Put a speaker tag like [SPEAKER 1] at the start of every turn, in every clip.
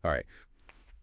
[SPEAKER 1] All right,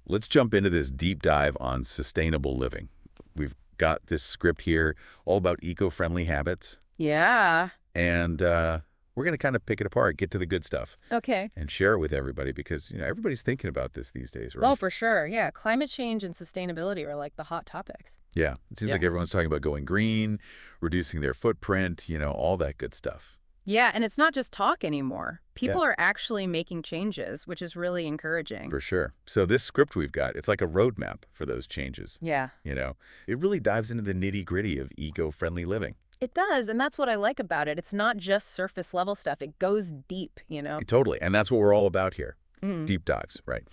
[SPEAKER 1] let's jump into this deep dive on sustainable living. We've got this script here all about eco-friendly habits,
[SPEAKER 2] Yeah.
[SPEAKER 1] and we're going to kind of pick it apart, get to the good stuff,
[SPEAKER 2] Okay.
[SPEAKER 1] and share it with everybody because, everybody's thinking about this these days,
[SPEAKER 2] Oh,
[SPEAKER 1] right?
[SPEAKER 2] for sure. Yeah. Climate change and sustainability are like the hot topics.
[SPEAKER 1] Yeah, it seems
[SPEAKER 2] Yeah.
[SPEAKER 1] like everyone's talking about going green, reducing their footprint, all that good stuff.
[SPEAKER 2] Yeah. And it's not just talk anymore.
[SPEAKER 1] Yeah,
[SPEAKER 2] People are actually making changes, which is really encouraging.
[SPEAKER 1] for sure. So this script we've got, it's like a roadmap for those changes.
[SPEAKER 2] Yeah.
[SPEAKER 1] You know, it really dives into the nitty-gritty of eco-friendly living.
[SPEAKER 2] It does. And that's what I like about it. It's not just surface level stuff, it goes deep.
[SPEAKER 1] Totally. And that's what we're all about here.
[SPEAKER 2] Mm.
[SPEAKER 1] Deep dives, right?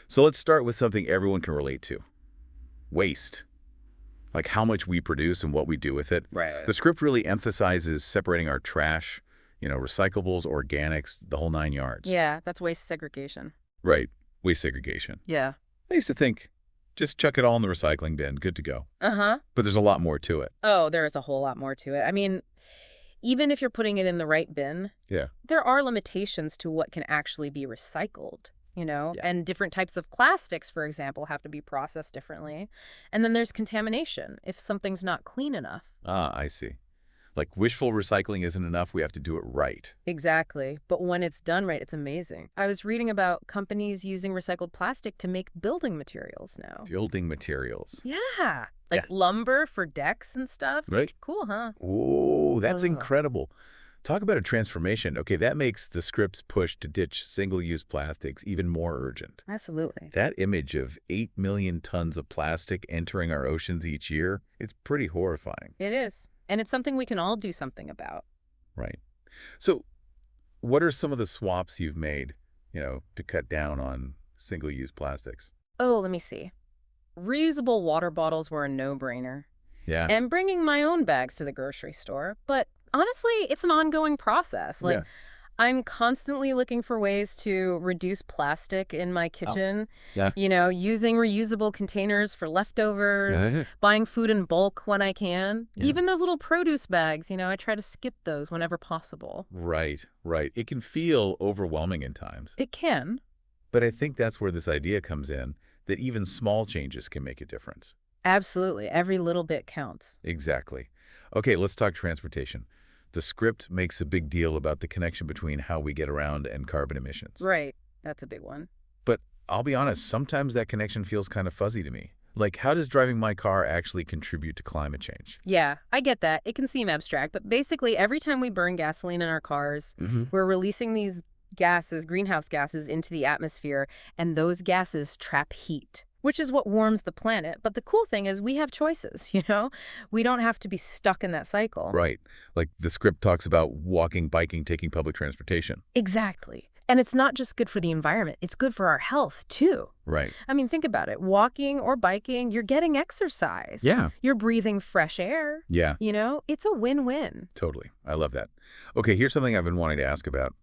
[SPEAKER 1] So let's start with something everyone can relate to. Waste. Like how much we produce and what we do with it.
[SPEAKER 2] Right.
[SPEAKER 1] The script really emphasizes separating our trash, recyclables, organics, the whole nine yards.
[SPEAKER 2] Yeah. That's waste segregation.
[SPEAKER 1] Right. Waste segregation.
[SPEAKER 2] Yeah.
[SPEAKER 1] I used to think, just chuck it all in the recycling bin, good to go.
[SPEAKER 2] Uh huh.
[SPEAKER 1] But there's a lot more to it.
[SPEAKER 2] Oh, there is a whole lot more to it. I mean, even if you're putting it in the right bin,
[SPEAKER 1] Yeah.
[SPEAKER 2] there are limitations to what can actually be recycled.
[SPEAKER 1] Yeah.
[SPEAKER 2] And different types of plastics, for example, have to be processed differently. And then there's contamination if something's not clean enough.
[SPEAKER 1] Ah, I see. Like wishful recycling isn't enough. We have to do it right.
[SPEAKER 2] Exactly. But when it's done right, it's amazing. I was reading about companies using recycled plastic to make building materials now.
[SPEAKER 1] Building materials.
[SPEAKER 2] Yeah. Like
[SPEAKER 1] Yeah.
[SPEAKER 2] lumber for decks and stuff.
[SPEAKER 1] Right?
[SPEAKER 2] Cool, huh?
[SPEAKER 1] Whoa, that's
[SPEAKER 2] Ugh.
[SPEAKER 1] incredible. Talk about a transformation. Okay, that makes the script's push to ditch single-use plastics even more urgent.
[SPEAKER 2] Absolutely.
[SPEAKER 1] That image of 8 million tons of plastic entering our oceans each year, it's pretty horrifying,
[SPEAKER 2] It is. And it's something we can all do something about.
[SPEAKER 1] right? So what are some of the swaps you've made, to cut down on single-use plastics?
[SPEAKER 2] Oh, let me see. Reusable water bottles were a no-brainer.
[SPEAKER 1] Yeah.
[SPEAKER 2] And bringing my own bags to the grocery store. But honestly, it's an ongoing process. Like,
[SPEAKER 1] Yeah.
[SPEAKER 2] I'm constantly looking for ways to reduce plastic in my kitchen,
[SPEAKER 1] Yeah.
[SPEAKER 2] using reusable containers for leftovers, buying food in bulk when I can.
[SPEAKER 1] Yeah.
[SPEAKER 2] Even those little produce bags, I try to skip those whenever possible.
[SPEAKER 1] Right, right. It can feel overwhelming in times,
[SPEAKER 2] It can.
[SPEAKER 1] but I think that's where this idea comes in, that even small changes can make a difference.
[SPEAKER 2] Absolutely. Every little bit counts.
[SPEAKER 1] Exactly. Okay, let's talk transportation. The script makes a big deal about the connection between how we get around and carbon emissions.
[SPEAKER 2] Right. That's a big one.
[SPEAKER 1] But I'll be honest, sometimes that connection feels kind of fuzzy to me. Like, how does driving my car actually contribute to climate change?
[SPEAKER 2] Yeah, I get that. It can seem abstract, but basically every time we burn gasoline in our cars, we're releasing these gases, greenhouse gases, into the atmosphere, and those gases trap heat, which is what warms the planet. But the cool thing is we have choices. We don't have to be stuck in that cycle.
[SPEAKER 1] Right. Like the script talks about walking, biking, taking public transportation.
[SPEAKER 2] Exactly. And it's not just good for the environment, it's good for our health, too.
[SPEAKER 1] Right.
[SPEAKER 2] I mean, think about it. Walking or biking, you're getting exercise.
[SPEAKER 1] Yeah.
[SPEAKER 2] You're breathing fresh air.
[SPEAKER 1] Yeah,
[SPEAKER 2] It's a win-win.
[SPEAKER 1] totally. I love that. Okay, here's something I've been wanting to ask about.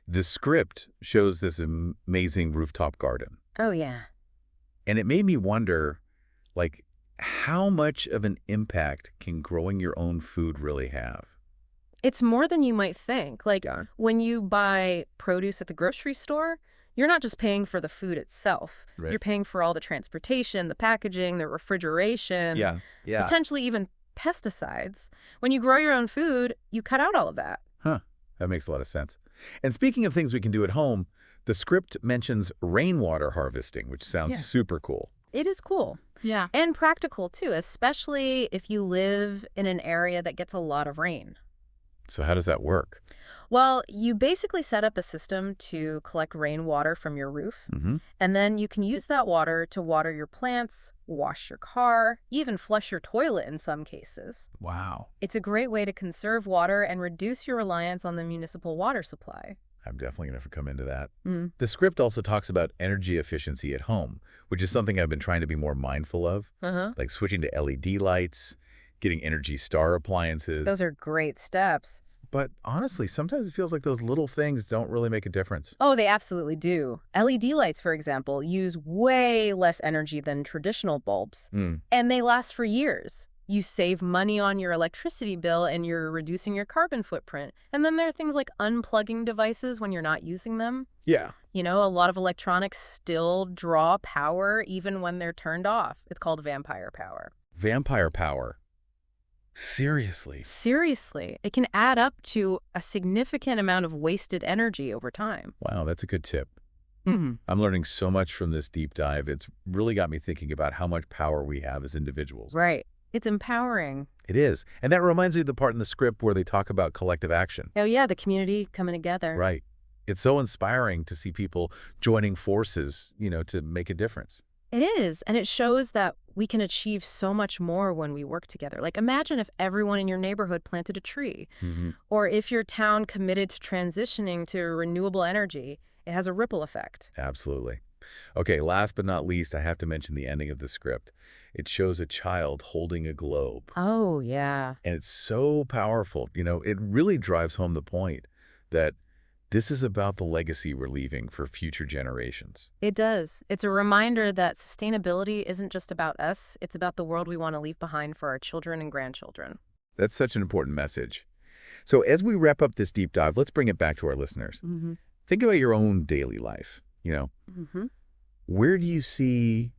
[SPEAKER 1] The script shows this amazing rooftop garden.
[SPEAKER 2] Oh, yeah.
[SPEAKER 1] And it made me wonder, like, how much of an impact can growing your own food really have?
[SPEAKER 2] It's more than you might think. Like,
[SPEAKER 1] Yeah.
[SPEAKER 2] when you buy produce at the grocery store, you're not just paying for the food itself.
[SPEAKER 1] Right.
[SPEAKER 2] You're paying for all the transportation, the packaging, the refrigeration,
[SPEAKER 1] Yeah.
[SPEAKER 2] potentially even pesticides. When you grow your own food, you cut out all of that.
[SPEAKER 1] Huh. That makes a lot of sense. And speaking of things we can do at home, the script mentions rainwater harvesting, which sounds
[SPEAKER 2] Yeah.
[SPEAKER 1] super cool.
[SPEAKER 2] It is cool.
[SPEAKER 3] Yeah.
[SPEAKER 2] And practical, too, especially if you live in an area that gets a lot of rain.
[SPEAKER 1] So how does that work?
[SPEAKER 2] Well, you basically set up a system to collect rainwater from your roof,
[SPEAKER 1] Mm-hmm.
[SPEAKER 2] and then you can use that water to water your plants, wash your car, even flush your toilet in some cases.
[SPEAKER 1] Wow.
[SPEAKER 2] It's a great way to conserve water and reduce your reliance on the municipal water supply.
[SPEAKER 1] I'm definitely going to have to come into that.
[SPEAKER 2] Mm.
[SPEAKER 1] The script also talks about energy efficiency at home, which is something I've been trying to be more mindful of,
[SPEAKER 2] Uh-huh.
[SPEAKER 1] like switching to LED lights, getting Energy Star appliances.
[SPEAKER 2] Those are great steps.
[SPEAKER 1] But honestly, sometimes it feels like those little things don't really make a difference.
[SPEAKER 2] Oh, they absolutely do. LED lights, for example, use way less energy than traditional bulbs,
[SPEAKER 1] Mm.
[SPEAKER 2] and they last for years. You save money on your electricity bill and you're reducing your carbon footprint. And then there are things like unplugging devices when you're not using them.
[SPEAKER 1] Yeah.
[SPEAKER 2] You know, a lot of electronics still draw power even when they're turned off. It's called vampire power.
[SPEAKER 1] Vampire power. Seriously.
[SPEAKER 2] Seriously, it can add up to a significant amount of wasted energy over time.
[SPEAKER 1] Wow, that's a good tip.
[SPEAKER 2] Mm-hmm.
[SPEAKER 1] I'm learning so much from this deep dive. It's really got me thinking about how much power we have as individuals.
[SPEAKER 2] Right. It's empowering.
[SPEAKER 1] It is. And that reminds me of the part in the script where they talk about collective action.
[SPEAKER 2] Oh, yeah, the community coming together.
[SPEAKER 1] Right. It's so inspiring to see people joining forces, to make a difference.
[SPEAKER 2] It is, and it shows that we can achieve so much more when we work together. Like, imagine if everyone in your neighborhood planted a tree, or if your town committed to transitioning to renewable energy. It has a ripple effect.
[SPEAKER 1] Absolutely. Okay, last but not least, I have to mention the ending of the script. It shows a child holding a globe.
[SPEAKER 2] Oh, yeah.
[SPEAKER 1] And it's so powerful. It really drives home the point that this is about the legacy we're leaving for future generations.
[SPEAKER 2] It does. It's a reminder that sustainability isn't just about us. It's about the world we want to leave behind for our children and grandchildren.
[SPEAKER 1] That's such an important message. So as we wrap up this deep dive, let's bring it back to our listeners. Think about your own daily life. Where do you see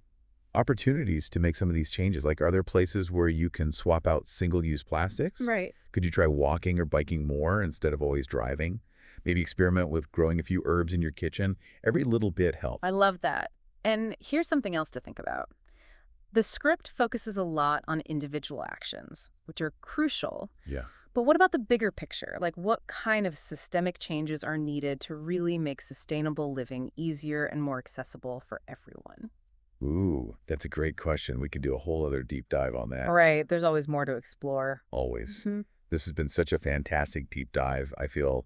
[SPEAKER 1] opportunities to make some of these changes? Like, are there places where you can swap out single-use plastics?
[SPEAKER 2] Right.
[SPEAKER 1] Could you try walking or biking more instead of always driving? Maybe experiment with growing a few herbs in your kitchen. Every little bit helps.
[SPEAKER 2] I love that. And here's something else to think about. The script focuses a lot on individual actions, which are crucial.
[SPEAKER 1] Yeah.
[SPEAKER 2] But what about the bigger picture? Like, what kind of systemic changes are needed to really make sustainable living easier and more accessible for everyone?
[SPEAKER 1] Ooh, that's a great question. We could do a whole other deep dive on that.
[SPEAKER 2] All right. There's always more to explore.
[SPEAKER 1] Always. This has been such a fantastic deep dive. I feel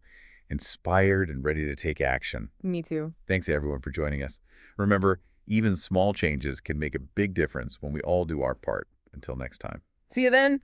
[SPEAKER 1] inspired and ready to take action.
[SPEAKER 2] Me too.
[SPEAKER 1] Thanks, everyone, for joining us. Remember, even small changes can make a big difference when we all do our part. Until next time.
[SPEAKER 2] See you then.